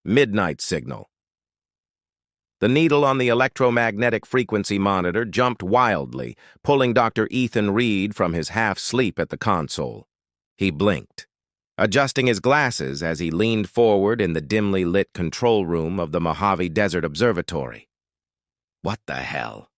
Midnight signal. The needle on the electromagnetic frequency monitor jumped wildly, pulling Dr. Ethan Reed from his half-sleep at the console. He blinked, adjusting his glasses as he leaned forward in the dimly lit control room of the Mojave Desert Observatory. "What the hell?"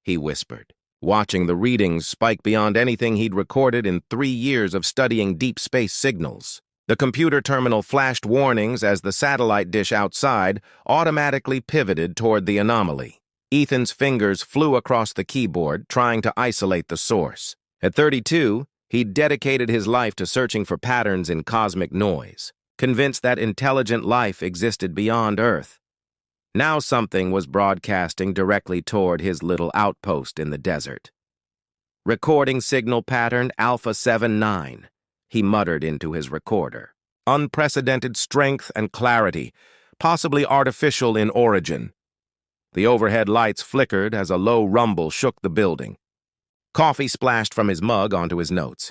he whispered, watching the readings spike beyond anything he'd recorded in 3 years of studying deep space signals. The computer terminal flashed warnings as the satellite dish outside automatically pivoted toward the anomaly. Ethan's fingers flew across the keyboard, trying to isolate the source. At 32, he'd dedicated his life to searching for patterns in cosmic noise, convinced that intelligent life existed beyond Earth. Now something was broadcasting directly toward his little outpost in the desert. "Recording signal pattern Alpha 79. He muttered into his recorder. "Unprecedented strength and clarity, possibly artificial in origin." The overhead lights flickered as a low rumble shook the building. Coffee splashed from his mug onto his notes.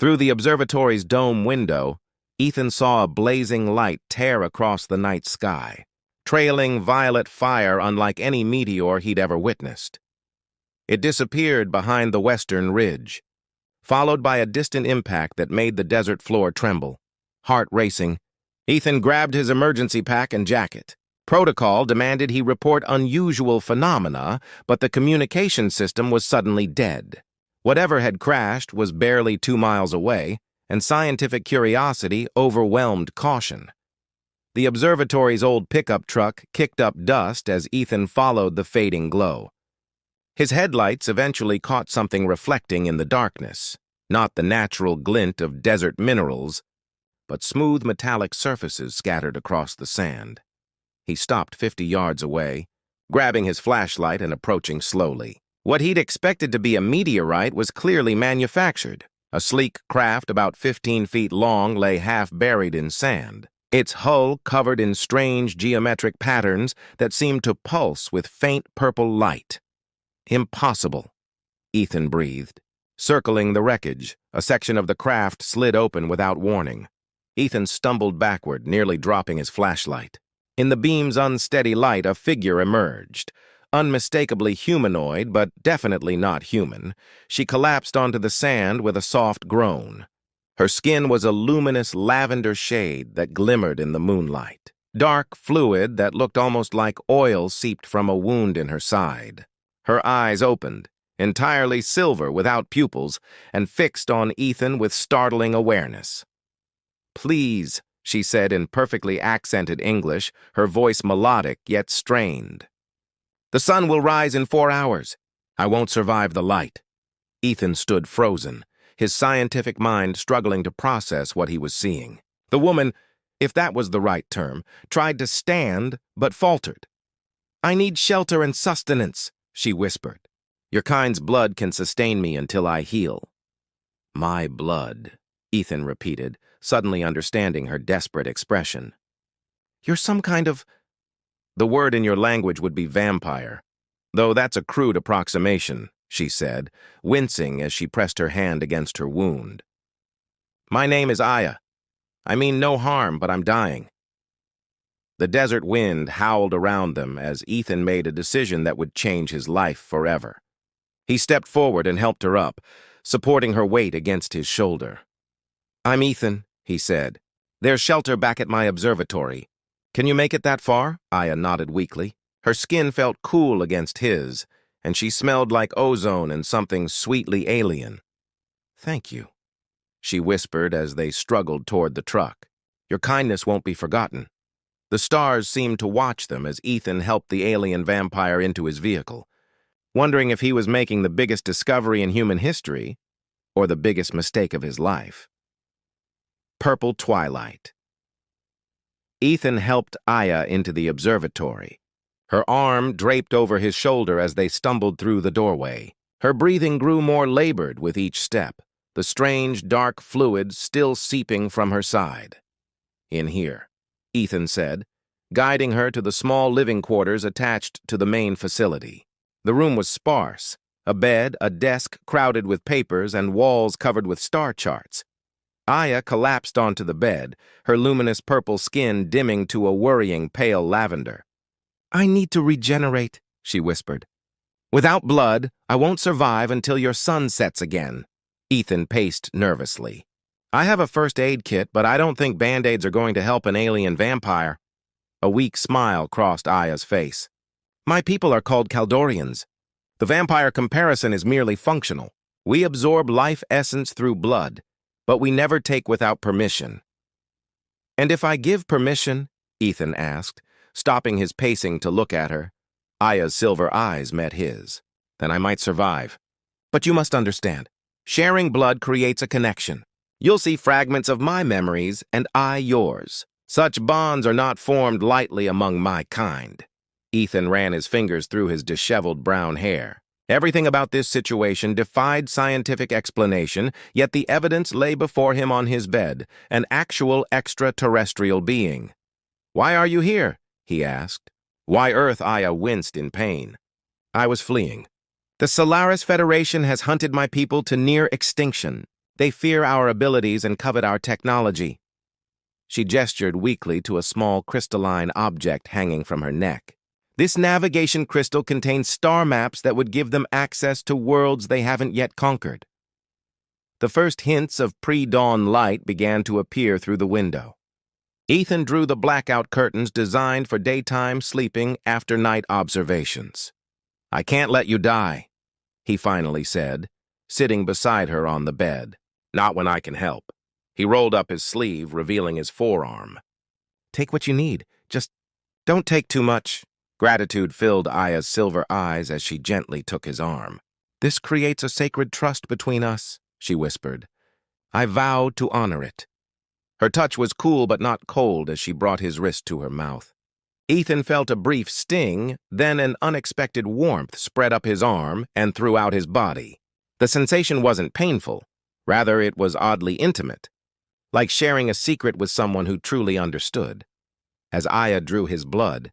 Through the observatory's dome window, Ethan saw a blazing light tear across the night sky, trailing violet fire unlike any meteor he'd ever witnessed. It disappeared behind the western ridge, followed by a distant impact that made the desert floor tremble. Heart racing, Ethan grabbed his emergency pack and jacket. Protocol demanded he report unusual phenomena, but the communication system was suddenly dead. Whatever had crashed was barely 2 miles away, and scientific curiosity overwhelmed caution. The observatory's old pickup truck kicked up dust as Ethan followed the fading glow. His headlights eventually caught something reflecting in the darkness, not the natural glint of desert minerals, but smooth metallic surfaces scattered across the sand. He stopped 50 yards away, grabbing his flashlight and approaching slowly. What he'd expected to be a meteorite was clearly manufactured. A sleek craft about 15 feet long lay half buried in sand, its hull covered in strange geometric patterns that seemed to pulse with faint purple light. "Impossible," Ethan breathed. Circling the wreckage, a section of the craft slid open without warning. Ethan stumbled backward, nearly dropping his flashlight. In the beam's unsteady light, a figure emerged. Unmistakably humanoid, but definitely not human, she collapsed onto the sand with a soft groan. Her skin was a luminous lavender shade that glimmered in the moonlight. Dark fluid that looked almost like oil seeped from a wound in her side. Her eyes opened, entirely silver without pupils, and fixed on Ethan with startling awareness. "Please," she said in perfectly accented English, her voice melodic yet strained. "The sun will rise in 4 hours. I won't survive the light." Ethan stood frozen, his scientific mind struggling to process what he was seeing. The woman, if that was the right term, tried to stand but faltered. "I need shelter and sustenance," she whispered. "Your kind's blood can sustain me until I heal." "My blood," Ethan repeated, suddenly understanding her desperate expression. "You're some kind of—" "The word in your language would be vampire, though that's a crude approximation," she said, wincing as she pressed her hand against her wound. "My name is Aya. I mean no harm, but I'm dying." The desert wind howled around them as Ethan made a decision that would change his life forever. He stepped forward and helped her up, supporting her weight against his shoulder. "I'm Ethan," he said. "There's shelter back at my observatory. Can you make it that far?" Aya nodded weakly. Her skin felt cool against his, and she smelled like ozone and something sweetly alien. "Thank you," she whispered as they struggled toward the truck. "Your kindness won't be forgotten." The stars seemed to watch them as Ethan helped the alien vampire into his vehicle, wondering if he was making the biggest discovery in human history or the biggest mistake of his life. Purple twilight. Ethan helped Aya into the observatory, her arm draped over his shoulder as they stumbled through the doorway. Her breathing grew more labored with each step, the strange, dark fluid still seeping from her side. "In here," Ethan said, guiding her to the small living quarters attached to the main facility. The room was sparse, a bed, a desk crowded with papers, and walls covered with star charts. Aya collapsed onto the bed, her luminous purple skin dimming to a worrying pale lavender. "I need to regenerate," she whispered. "Without blood, I won't survive until your sun sets again." Ethan paced nervously. "I have a first aid kit, but I don't think Band-Aids are going to help an alien vampire." A weak smile crossed Aya's face. "My people are called Kaldorians. The vampire comparison is merely functional. We absorb life essence through blood, but we never take without permission." "And if I give permission?" Ethan asked, stopping his pacing to look at her. Aya's silver eyes met his. "Then I might survive. But you must understand, sharing blood creates a connection. You'll see fragments of my memories, and I yours. Such bonds are not formed lightly among my kind." Ethan ran his fingers through his disheveled brown hair. Everything about this situation defied scientific explanation, yet the evidence lay before him on his bed, an actual extraterrestrial being. "Why are you here?" he asked. "Why Earth?" Aya winced in pain. "I was fleeing. The Solaris Federation has hunted my people to near extinction. They fear our abilities and covet our technology." She gestured weakly to a small crystalline object hanging from her neck. "This navigation crystal contains star maps that would give them access to worlds they haven't yet conquered." The first hints of pre-dawn light began to appear through the window. Ethan drew the blackout curtains designed for daytime sleeping after night observations. "I can't let you die," he finally said, sitting beside her on the bed. "Not when I can help." He rolled up his sleeve, revealing his forearm. "Take what you need. Just don't take too much." Gratitude filled Aya's silver eyes as she gently took his arm. "This creates a sacred trust between us," she whispered. "I vow to honor it." Her touch was cool but not cold as she brought his wrist to her mouth. Ethan felt a brief sting, then an unexpected warmth spread up his arm and throughout his body. The sensation wasn't painful. Rather, it was oddly intimate, like sharing a secret with someone who truly understood. As Aya drew his blood,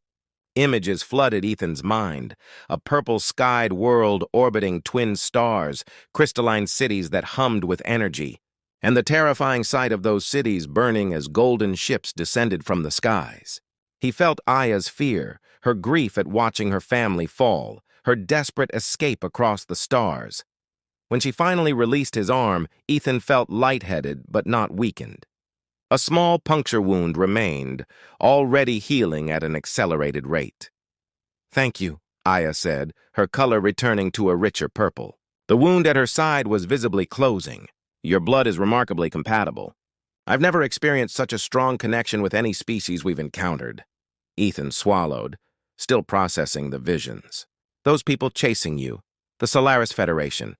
images flooded Ethan's mind, a purple-skied world orbiting twin stars, crystalline cities that hummed with energy, and the terrifying sight of those cities burning as golden ships descended from the skies. He felt Aya's fear, her grief at watching her family fall, her desperate escape across the stars. When she finally released his arm, Ethan felt lightheaded but not weakened. A small puncture wound remained, already healing at an accelerated rate. "Thank you," Aya said, her color returning to a richer purple. The wound at her side was visibly closing. "Your blood is remarkably compatible. I've never experienced such a strong connection with any species we've encountered." Ethan swallowed, still processing the visions. "Those people chasing you, the Solaris Federation.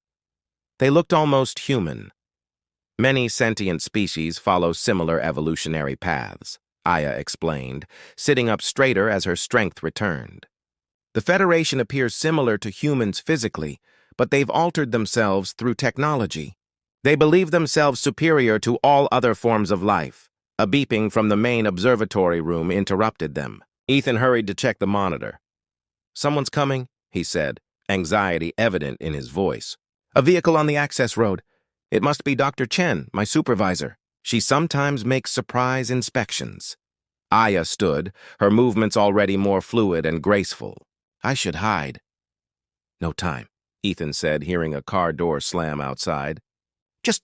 They looked almost human." "Many sentient species follow similar evolutionary paths," Aya explained, sitting up straighter as her strength returned. "The Federation appears similar to humans physically, but they've altered themselves through technology. They believe themselves superior to all other forms of life." A beeping from the main observatory room interrupted them. Ethan hurried to check the monitor. "Someone's coming," he said, anxiety evident in his voice. "A vehicle on the access road. It must be Dr. Chen, my supervisor. She sometimes makes surprise inspections." Aya stood, her movements already more fluid and graceful. "I should hide." "No time," Ethan said, hearing a car door slam outside. "Just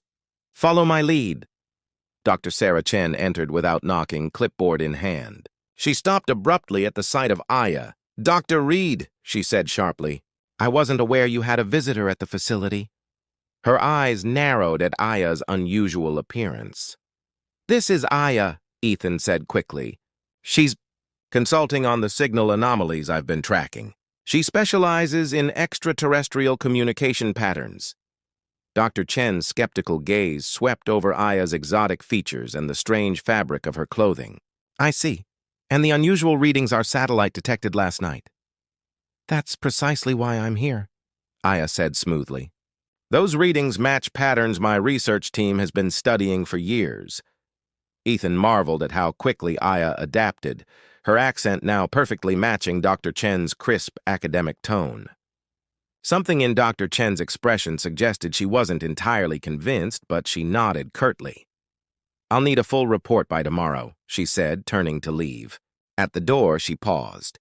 follow my lead." Dr. Sarah Chen entered without knocking, clipboard in hand. She stopped abruptly at the sight of Aya. "Dr. Reed," she said sharply, "I wasn't aware you had a visitor at the facility." Her eyes narrowed at Aya's unusual appearance. "This is Aya," Ethan said quickly. "She's consulting on the signal anomalies I've been tracking. She specializes in extraterrestrial communication patterns." Dr. Chen's skeptical gaze swept over Aya's exotic features and the strange fabric of her clothing. "I see. And the unusual readings our satellite detected last night." "That's precisely why I'm here," Aya said smoothly. "Those readings match patterns my research team has been studying for years." Ethan marveled at how quickly Aya adapted, her accent now perfectly matching Dr. Chen's crisp academic tone. Something in Dr. Chen's expression suggested she wasn't entirely convinced, but she nodded curtly. I'll need a full report by tomorrow, she said, turning to leave. At the door, she paused.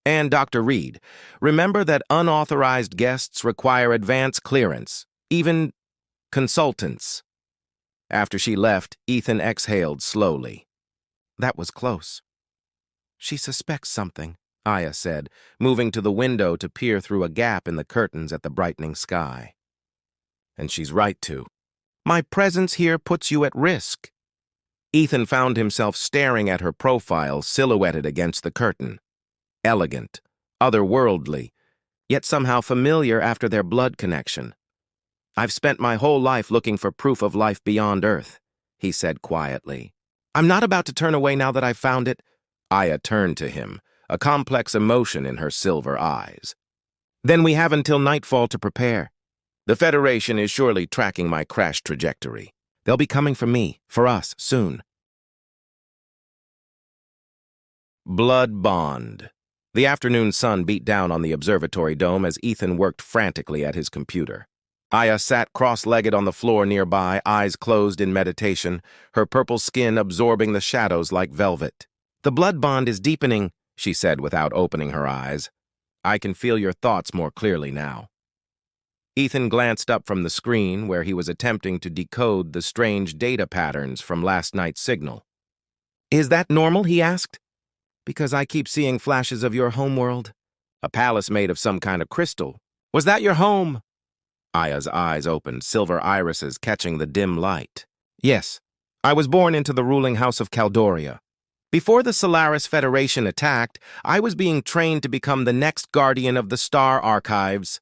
And Dr. Reed, remember that unauthorized guests require advance clearance, even consultants. After she left, Ethan exhaled slowly. That was close. She suspects something, Aya said, moving to the window to peer through a gap in the curtains at the brightening sky. And she's right to. My presence here puts you at risk. Ethan found himself staring at her profile silhouetted against the curtain. Elegant, otherworldly, yet somehow familiar after their blood connection. I've spent my whole life looking for proof of life beyond Earth, he said quietly. I'm not about to turn away now that I've found it. Aya turned to him, a complex emotion in her silver eyes. Then we have until nightfall to prepare. The Federation is surely tracking my crash trajectory. They'll be coming for me, for us, soon. Blood Bond. The afternoon sun beat down on the observatory dome as Ethan worked frantically at his computer. Aya sat cross-legged on the floor nearby, eyes closed in meditation, her purple skin absorbing the shadows like velvet. The blood bond is deepening, she said without opening her eyes. I can feel your thoughts more clearly now. Ethan glanced up from the screen where he was attempting to decode the strange data patterns from last night's signal. Is that normal, he asked? Because I keep seeing flashes of your homeworld. A palace made of some kind of crystal. Was that your home? Aya's eyes opened, silver irises catching the dim light. Yes, I was born into the ruling house of Caldoria. Before the Solaris Federation attacked, I was being trained to become the next guardian of the Star Archives.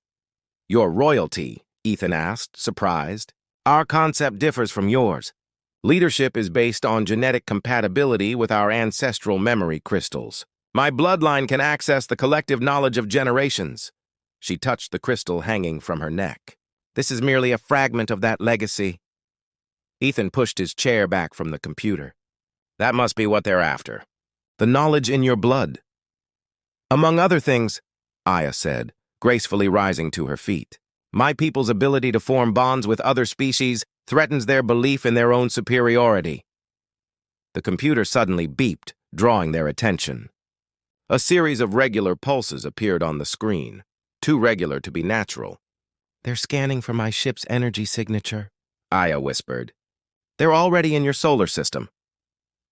Your royalty, Ethan asked, surprised. Our concept differs from yours. Leadership is based on genetic compatibility with our ancestral memory crystals. My bloodline can access the collective knowledge of generations. She touched the crystal hanging from her neck. This is merely a fragment of that legacy. Ethan pushed his chair back from the computer. That must be what they're after. The knowledge in your blood. Among other things, Aya said, gracefully rising to her feet. My people's ability to form bonds with other species threatens their belief in their own superiority. The computer suddenly beeped, drawing their attention. A series of regular pulses appeared on the screen, too regular to be natural. They're scanning for my ship's energy signature, Aya whispered. They're already in your solar system.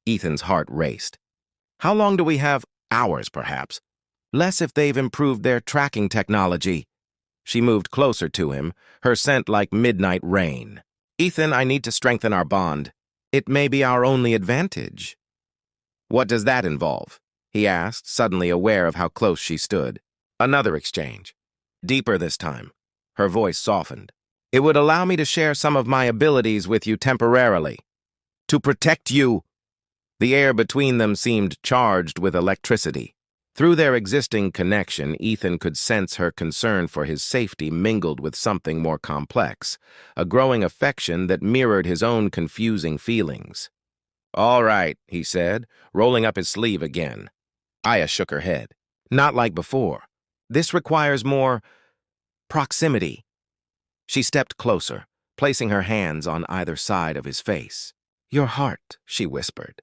Ethan's heart raced. How long do we have? Hours, perhaps. Less if they've improved their tracking technology. She moved closer to him, her scent like midnight rain. Ethan, I need to strengthen our bond. It may be our only advantage. What does that involve? He asked, suddenly aware of how close she stood. Another exchange. Deeper this time. Her voice softened. It would allow me to share some of my abilities with you temporarily. To protect you. The air between them seemed charged with electricity. Through their existing connection, Ethan could sense her concern for his safety mingled with something more complex, a growing affection that mirrored his own confusing feelings. All right, he said, rolling up his sleeve again. Aya shook her head. Not like before. This requires more proximity. She stepped closer, placing her hands on either side of his face. Your heart, she whispered.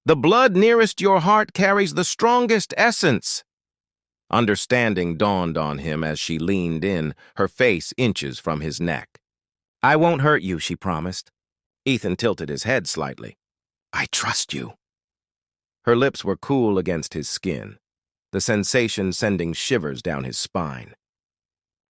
The blood nearest your heart carries the strongest essence. Understanding dawned on him as she leaned in, her face inches from his neck. I won't hurt you, she promised. Ethan tilted his head slightly. I trust you. Her lips were cool against his skin, the sensation sending shivers down his spine.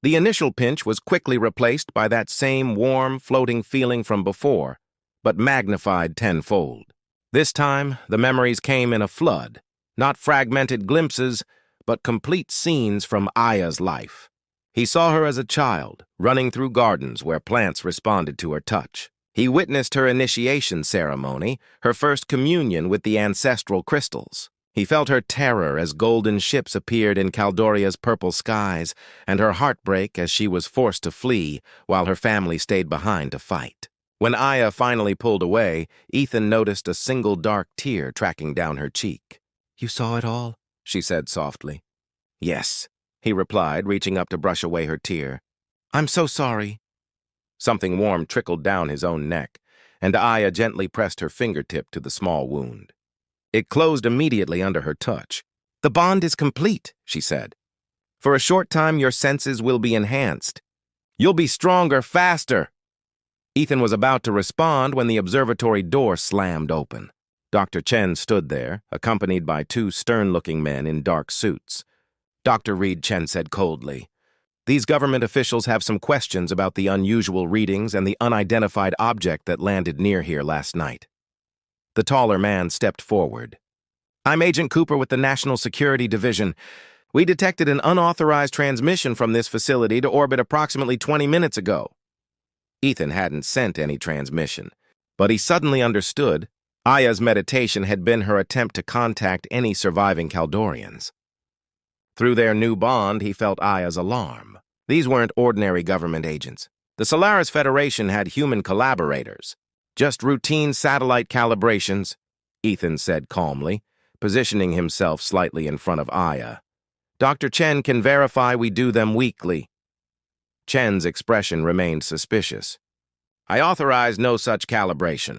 The initial pinch was quickly replaced by that same warm, floating feeling from before, but magnified tenfold. This time, the memories came in a flood, not fragmented glimpses, but complete scenes from Aya's life. He saw her as a child, running through gardens where plants responded to her touch. He witnessed her initiation ceremony, her first communion with the ancestral crystals. He felt her terror as golden ships appeared in Caldoria's purple skies, and her heartbreak as she was forced to flee while her family stayed behind to fight. When Aya finally pulled away, Ethan noticed a single dark tear tracking down her cheek. You saw it all? She said softly. Yes, he replied, reaching up to brush away her tear. I'm so sorry. Something warm trickled down his own neck, and Aya gently pressed her fingertip to the small wound. It closed immediately under her touch. "The bond is complete," she said. "For a short time, your senses will be enhanced. You'll be stronger, faster." Ethan was about to respond when the observatory door slammed open. Dr. Chen stood there, accompanied by two stern-looking men in dark suits. "Dr. Reed," Chen said coldly, "these government officials have some questions about the unusual readings and the unidentified object that landed near here last night." The taller man stepped forward. "I'm Agent Cooper with the National Security Division. We detected an unauthorized transmission from this facility to orbit approximately 20 minutes ago." Ethan hadn't sent any transmission, but he suddenly understood. Aya's meditation had been her attempt to contact any surviving Kaldorians. Through their new bond, he felt Aya's alarm. These weren't ordinary government agents. The Solaris Federation had human collaborators. "Just routine satellite calibrations," Ethan said calmly, positioning himself slightly in front of Aya. "Dr. Chen can verify we do them weekly." Chen's expression remained suspicious. "I authorize no such calibration."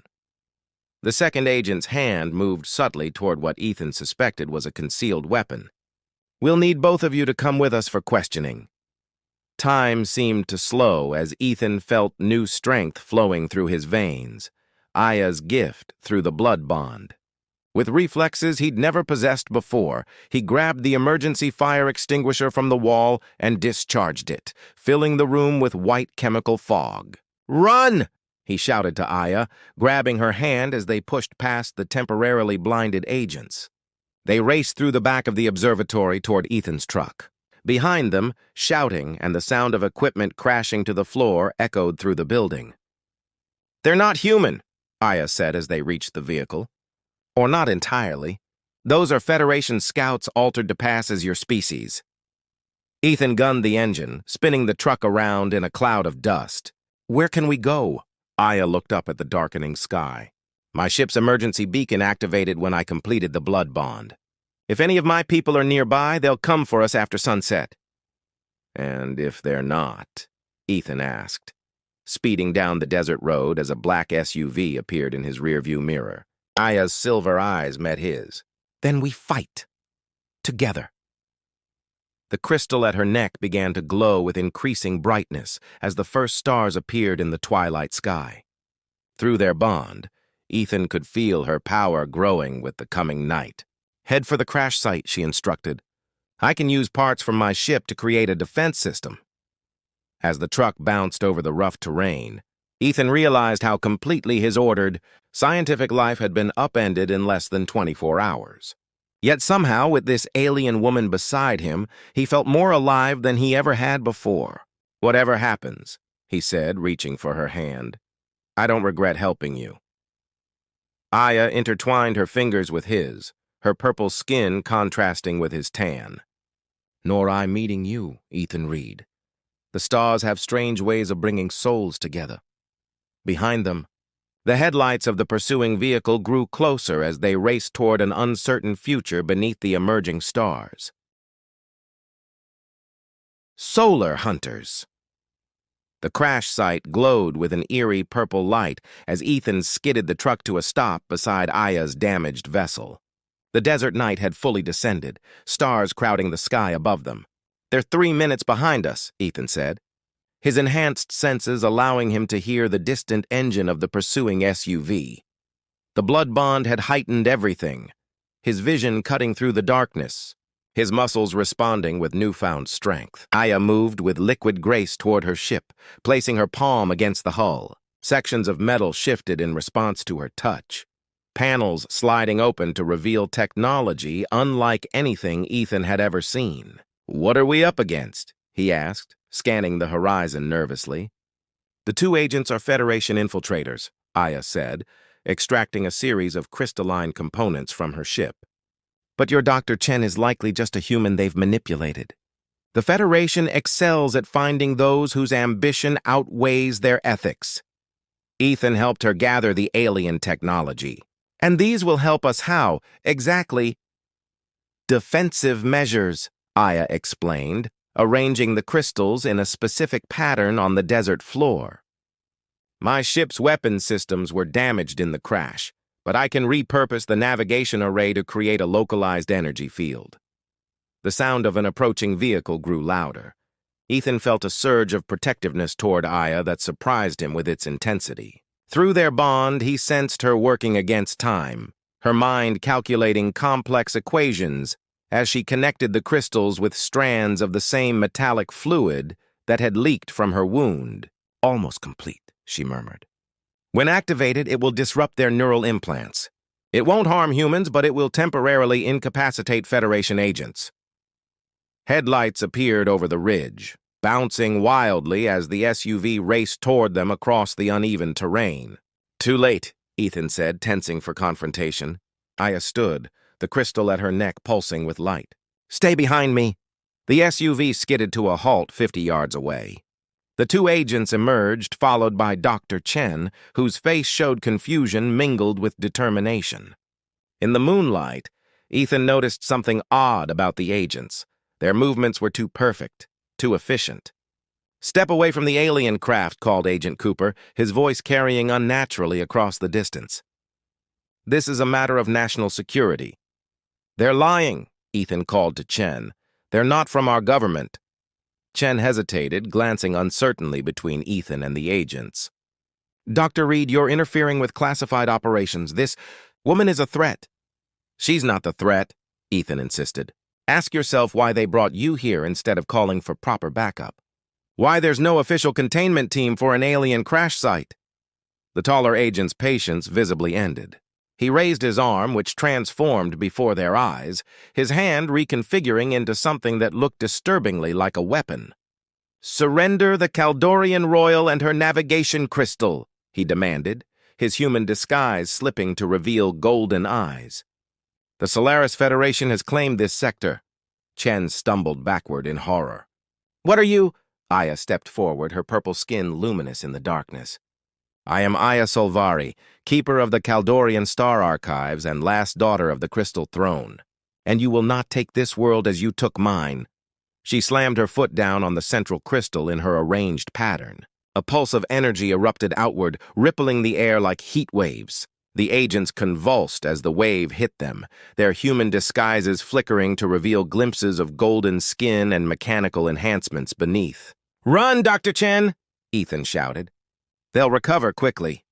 The second agent's hand moved subtly toward what Ethan suspected was a concealed weapon. "We'll need both of you to come with us for questioning." Time seemed to slow as Ethan felt new strength flowing through his veins, Aya's gift through the blood bond. With reflexes he'd never possessed before, he grabbed the emergency fire extinguisher from the wall and discharged it, filling the room with white chemical fog. "Run!" he shouted to Aya, grabbing her hand as they pushed past the temporarily blinded agents. They raced through the back of the observatory toward Ethan's truck. Behind them, shouting and the sound of equipment crashing to the floor echoed through the building. "They're not human," Aya said as they reached the vehicle. "Or not entirely. Those are Federation scouts altered to pass as your species." Ethan gunned the engine, spinning the truck around in a cloud of dust. "Where can we go?" Aya looked up at the darkening sky. "My ship's emergency beacon activated when I completed the blood bond. If any of my people are nearby, they'll come for us after sunset." "And if they're not?" Ethan asked, speeding down the desert road as a black SUV appeared in his rearview mirror. Aya's silver eyes met his. "Then we fight. Together." The crystal at her neck began to glow with increasing brightness as the first stars appeared in the twilight sky. Through their bond, Ethan could feel her power growing with the coming night. "Head for the crash site," she instructed. "I can use parts from my ship to create a defense system." As the truck bounced over the rough terrain, Ethan realized how completely his ordered, scientific life had been upended in less than 24 hours. Yet somehow, with this alien woman beside him, he felt more alive than he ever had before. "Whatever happens," he said, reaching for her hand, "I don't regret helping you." Aya intertwined her fingers with his, her purple skin contrasting with his tan. "Nor I meeting you, Ethan Reed. The stars have strange ways of bringing souls together." Behind them, the headlights of the pursuing vehicle grew closer as they raced toward an uncertain future beneath the emerging stars. Solar hunters. The crash site glowed with an eerie purple light as Ethan skidded the truck to a stop beside Aya's damaged vessel. The desert night had fully descended, stars crowding the sky above them. "They're 3 minutes behind us," Ethan said, his enhanced senses allowing him to hear the distant engine of the pursuing SUV. The blood bond had heightened everything, his vision cutting through the darkness, his muscles responding with newfound strength. Aya moved with liquid grace toward her ship, placing her palm against the hull. Sections of metal shifted in response to her touch, panels sliding open to reveal technology unlike anything Ethan had ever seen. "What are we up against?" he asked, scanning the horizon nervously. "The two agents are Federation infiltrators," Aya said, extracting a series of crystalline components from her ship. "But your Dr. Chen is likely just a human they've manipulated. The Federation excels at finding those whose ambition outweighs their ethics." Ethan helped her gather the alien technology. "And these will help us how, exactly?" "Defensive measures," Aya explained, arranging the crystals in a specific pattern on the desert floor. My ship's weapons systems were damaged in the crash, but I can repurpose the navigation array to create a localized energy field. The sound of an approaching vehicle grew louder. Ethan felt a surge of protectiveness toward Aya that surprised him with its intensity. Through their bond, he sensed her working against time, her mind calculating complex equations as she connected the crystals with strands of the same metallic fluid that had leaked from her wound. Almost complete, she murmured. When activated, it will disrupt their neural implants. It won't harm humans, but it will temporarily incapacitate Federation agents. Headlights appeared over the ridge, bouncing wildly as the SUV raced toward them across the uneven terrain. Too late, Ethan said, tensing for confrontation. Aya stood, the crystal at her neck pulsing with light. Stay behind me. The SUV skidded to a halt 50 yards away. The two agents emerged, followed by Dr. Chen, whose face showed confusion mingled with determination. In the moonlight, Ethan noticed something odd about the agents. Their movements were too perfect, too efficient. Step away from the alien craft, called Agent Cooper, his voice carrying unnaturally across the distance. This is a matter of national security. They're lying, Ethan called to Chen. They're not from our government. Chen hesitated, glancing uncertainly between Ethan and the agents. Dr. Reed, you're interfering with classified operations. This woman is a threat. She's not the threat, Ethan insisted. Ask yourself why they brought you here instead of calling for proper backup. Why there's no official containment team for an alien crash site. The taller agent's patience visibly ended. He raised his arm, which transformed before their eyes, his hand reconfiguring into something that looked disturbingly like a weapon. Surrender the Kaldorian Royal and her navigation crystal, he demanded, his human disguise slipping to reveal golden eyes. The Solaris Federation has claimed this sector. Chen stumbled backward in horror. What are you? Aya stepped forward, her purple skin luminous in the darkness. I am Aya Solvari, keeper of the Kaldorian Star Archives and last daughter of the Crystal Throne. And you will not take this world as you took mine. She slammed her foot down on the central crystal in her arranged pattern. A pulse of energy erupted outward, rippling the air like heat waves. The agents convulsed as the wave hit them, their human disguises flickering to reveal glimpses of golden skin and mechanical enhancements beneath. Run, Dr. Chen! Ethan shouted. They'll recover quickly.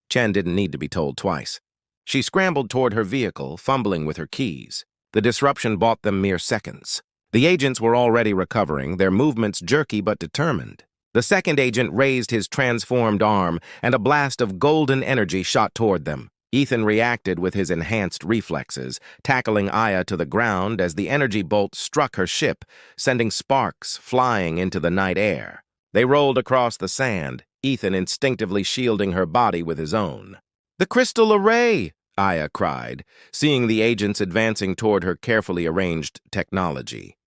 Chen didn't need to be told twice. She scrambled toward her vehicle, fumbling with her keys. The disruption bought them mere seconds. The agents were already recovering, their movements jerky but determined. The second agent raised his transformed arm, and a blast of golden energy shot toward them. Ethan reacted with his enhanced reflexes, tackling Aya to the ground as the energy bolt struck her ship, sending sparks flying into the night air. They rolled across the sand, Ethan instinctively shielding her body with his own. The crystal array! Aya cried, seeing the agents advancing toward her carefully arranged technology.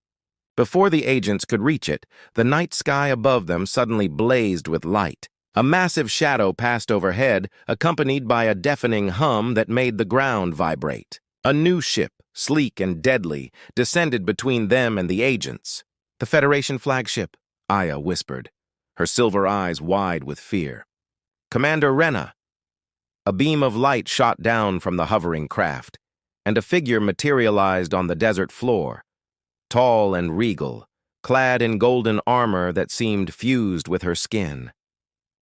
Before the agents could reach it, the night sky above them suddenly blazed with light. A massive shadow passed overhead, accompanied by a deafening hum that made the ground vibrate. A new ship, sleek and deadly, descended between them and the agents. The Federation flagship, Aya whispered, her silver eyes wide with fear. Commander Rena. A beam of light shot down from the hovering craft, and a figure materialized on the desert floor. Tall and regal, clad in golden armor that seemed fused with her skin.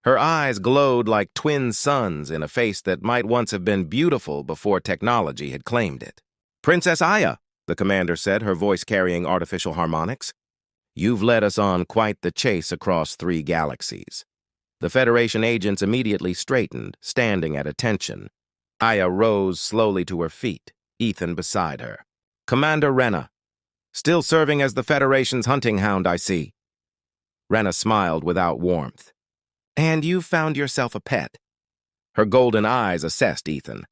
Her eyes glowed like twin suns in a face that might once have been beautiful before technology had claimed it. Princess Aya, the commander said, her voice carrying artificial harmonics. You've led us on quite the chase across 3 galaxies. The Federation agents immediately straightened, standing at attention. Aya rose slowly to her feet, Ethan beside her. Commander Rena. Still serving as the Federation's hunting hound, I see. Rena smiled without warmth. And you've found yourself a pet. Her golden eyes assessed Ethan.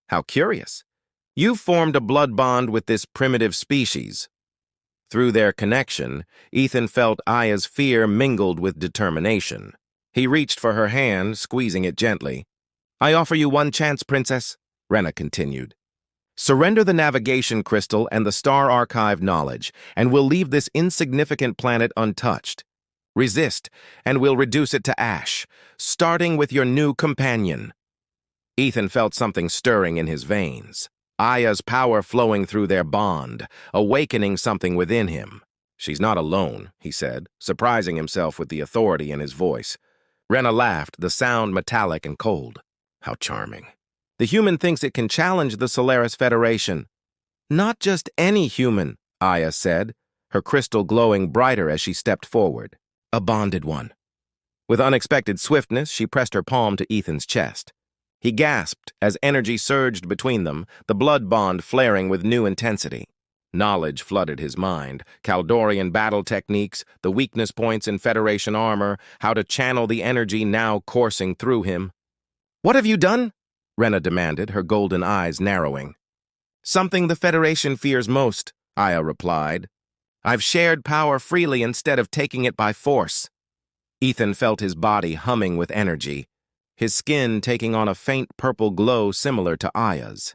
How curious. You've formed a blood bond with this primitive species. Through their connection, Ethan felt Aya's fear mingled with determination. He reached for her hand, squeezing it gently. I offer you one chance, Princess, Rena continued. Surrender the navigation crystal and the Star Archive knowledge, and we'll leave this insignificant planet untouched. Resist, and we'll reduce it to ash, starting with your new companion." Ethan felt something stirring in his veins. Aya's power flowing through their bond, awakening something within him. "She's not alone," he said, surprising himself with the authority in his voice. Rena laughed, the sound metallic and cold. "How charming. The human thinks it can challenge the Solaris Federation." "Not just any human," Aya said, her crystal glowing brighter as she stepped forward. "A bonded one." With unexpected swiftness, she pressed her palm to Ethan's chest. He gasped as energy surged between them, the blood bond flaring with new intensity. Knowledge flooded his mind, Kaldorian battle techniques, the weakness points in Federation armor, how to channel the energy now coursing through him. "What have you done?" Rena demanded, her golden eyes narrowing. "Something the Federation fears most," Aya replied. "I've shared power freely instead of taking it by force." Ethan felt his body humming with energy, his skin taking on a faint purple glow similar to Aya's.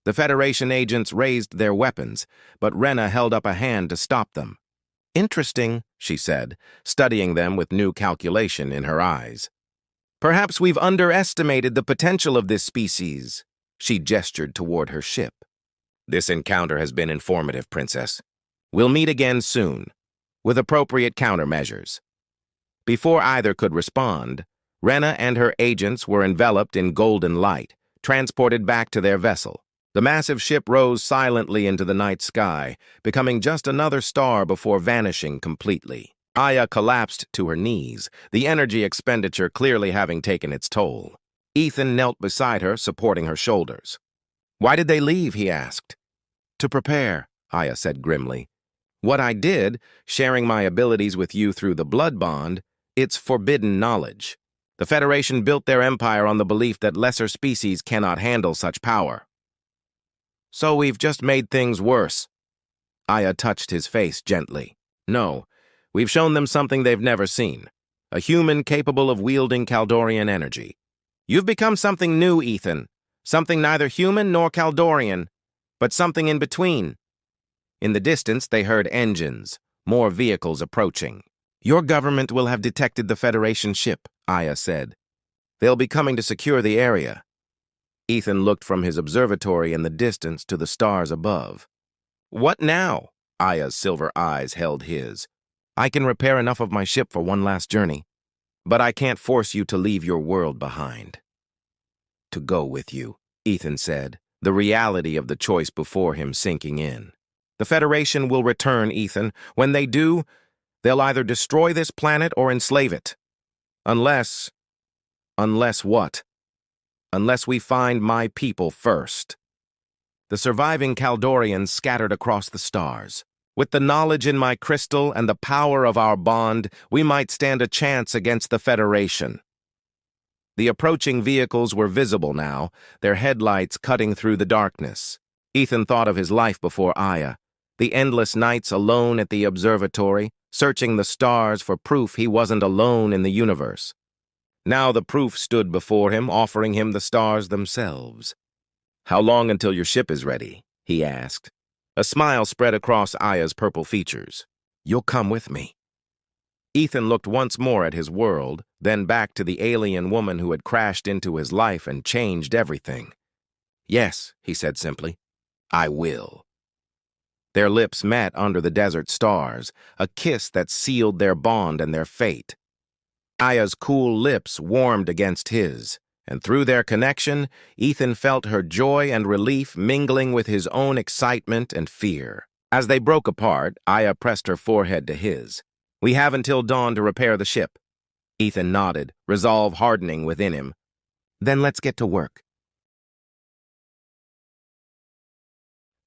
The Federation agents raised their weapons, but Rena held up a hand to stop them. "Interesting," she said, studying them with new calculation in her eyes. "Perhaps we've underestimated the potential of this species." She gestured toward her ship. "This encounter has been informative, Princess. We'll meet again soon, with appropriate countermeasures." Before either could respond, Rena and her agents were enveloped in golden light, transported back to their vessel. The massive ship rose silently into the night sky, becoming just another star before vanishing completely. Aya collapsed to her knees, the energy expenditure clearly having taken its toll. Ethan knelt beside her, supporting her shoulders. "Why did they leave?" he asked. "To prepare," Aya said grimly. "What I did, sharing my abilities with you through the blood bond, it's forbidden knowledge. The Federation built their empire on the belief that lesser species cannot handle such power. So we've just made things worse." Aya touched his face gently. "No, we've shown them something they've never seen. A human capable of wielding Kaldorian energy. You've become something new, Ethan. Something neither human nor Kaldorian, but something in between." In the distance, they heard engines, more vehicles approaching. "Your government will have detected the Federation ship," Aya said. "They'll be coming to secure the area." Ethan looked from his observatory in the distance to the stars above. "What now?" Aya's silver eyes held his. "I can repair enough of my ship for one last journey, but I can't force you to leave your world behind." "To go with you," Ethan said, the reality of the choice before him sinking in. "The Federation will return, Ethan. When they do, they'll either destroy this planet or enslave it. Unless what? Unless we find my people first." The surviving Kaldorians scattered across the stars. "With the knowledge in my crystal and the power of our bond, we might stand a chance against the Federation." The approaching vehicles were visible now, their headlights cutting through the darkness. Ethan thought of his life before Aya, the endless nights alone at the observatory, searching the stars for proof he wasn't alone in the universe. Now the proof stood before him, offering him the stars themselves. "How long until your ship is ready?" he asked. A smile spread across Aya's purple features. "You'll come with me." Ethan looked once more at his world, then back to the alien woman who had crashed into his life and changed everything. "Yes," he said simply, "I will." Their lips met under the desert stars, a kiss that sealed their bond and their fate. Aya's cool lips warmed against his, and through their connection, Ethan felt her joy and relief mingling with his own excitement and fear. As they broke apart, Aya pressed her forehead to his. "We have until dawn to repair the ship." Ethan nodded, resolve hardening within him. "Then let's get to work."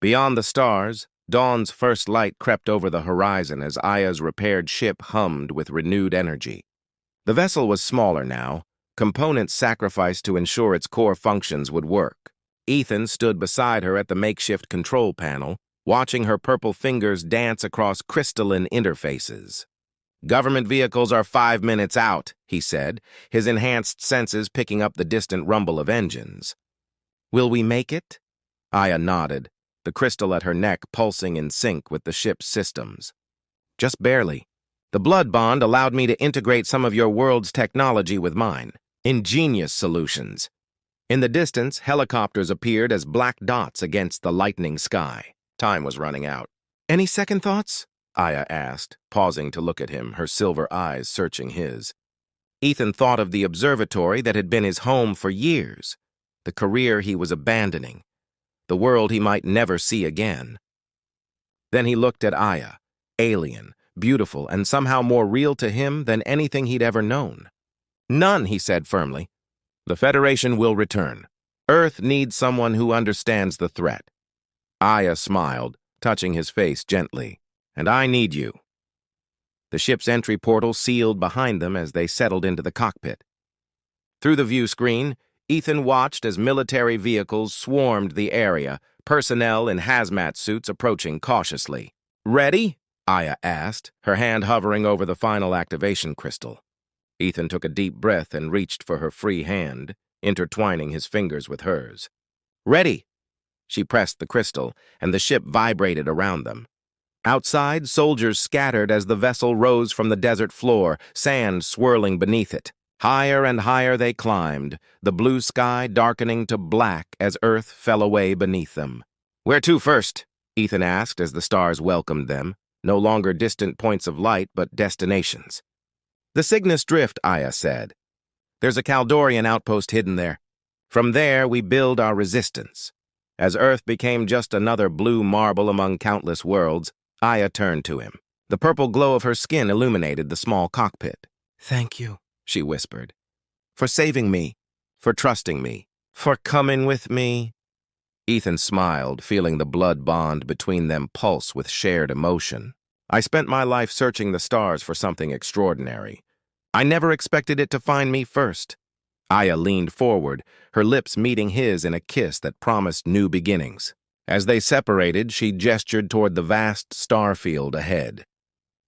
Beyond the stars, dawn's first light crept over the horizon as Aya's repaired ship hummed with renewed energy. The vessel was smaller now, components sacrificed to ensure its core functions would work. Ethan stood beside her at the makeshift control panel, watching her purple fingers dance across crystalline interfaces. "Government vehicles are 5 minutes out," he said, his enhanced senses picking up the distant rumble of engines. "Will we make it?" Aya nodded, the crystal at her neck pulsing in sync with the ship's systems. "Just barely. The blood bond allowed me to integrate some of your world's technology with mine. Ingenious solutions. In the distance, helicopters appeared as black dots against the lightening sky. Time was running out. Any second thoughts? Aya asked, pausing to look at him, her silver eyes searching his. Ethan thought of the observatory that had been his home for years, the career he was abandoning, the world he might never see again. Then he looked at Aya, alien, beautiful, and somehow more real to him than anything he'd ever known. None, he said firmly. The Federation will return. Earth needs someone who understands the threat. Aya smiled, touching his face gently. And I need you. The ship's entry portal sealed behind them as they settled into the cockpit. Through the view screen, Ethan watched as military vehicles swarmed the area, personnel in hazmat suits approaching cautiously. Ready? Aya asked, her hand hovering over the final activation crystal. Ethan took a deep breath and reached for her free hand, intertwining his fingers with hers. Ready! She pressed the crystal, and the ship vibrated around them. Outside, soldiers scattered as the vessel rose from the desert floor, sand swirling beneath it. Higher and higher they climbed, the blue sky darkening to black as Earth fell away beneath them. Where to first? Ethan asked as the stars welcomed them, no longer distant points of light, but destinations. The Cygnus Drift, Aya said. There's a Caldorian outpost hidden there. From there, we build our resistance. As Earth became just another blue marble among countless worlds, Aya turned to him. The purple glow of her skin illuminated the small cockpit. Thank you, she whispered. For saving me, for trusting me, for coming with me. Ethan smiled, feeling the blood bond between them pulse with shared emotion. I spent my life searching the stars for something extraordinary. I never expected it to find me first. Aya leaned forward, her lips meeting his in a kiss that promised new beginnings. As they separated, she gestured toward the vast star field ahead.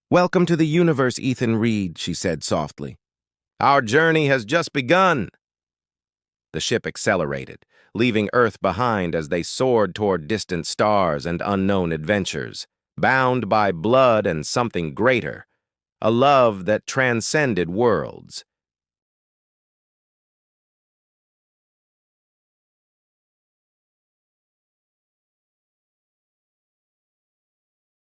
Welcome to the universe, Ethan Reed, she said softly. Our journey has just begun. The ship accelerated, leaving Earth behind as they soared toward distant stars and unknown adventures, bound by blood and something greater, a love that transcended worlds.